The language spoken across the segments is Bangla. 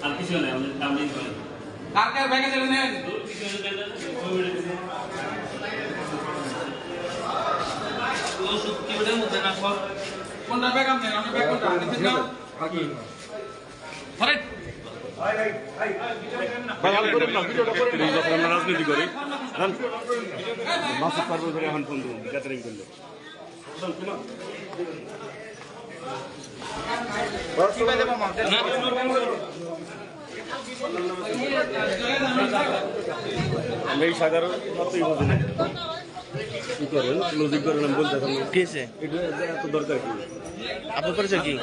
আর কিছু না আমাদের দাম নেই করে কার কার ব্যাগে চলে নেন ও সুক্তি বলে মধ্যে না সব কোনটা ব্যাগ আপনি আমি ব্যাগ কোনটা নিছেন না আরে ভাই আর করেন না ভিডিওটা করেন না যখন আমরা রাজনীতি করি রান মাসুদ পারভেজ ভাই এখন ফোন দিন গ্যাদারিং করলে কি বাইলে মামা আমি এই সাধারণ মতই বুঝি না কি করেন লজিক করেন আমি বলতে থাকি কি আছে এটা এত দরকার কি আপনার পরিচয় কি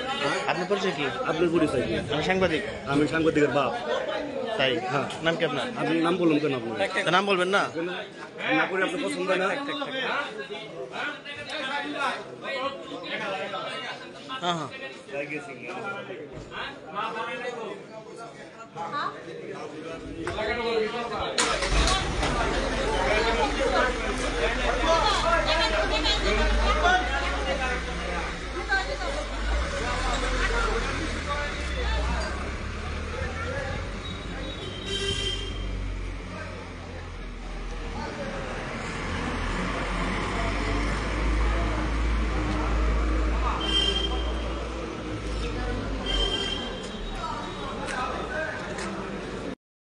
আপনার পরিচয় কি আপনার পরিচয় কি আমি সাংবাদিক আমি সাংবাদিকের বাপ তাই হ্যাঁ নাম কি আপনার আপনি নাম বলুন কেন আপনি তা নাম বলবেন না না করে আপনার পছন্দ হয় না হ্যাঁ হ্যাঁ লাগানো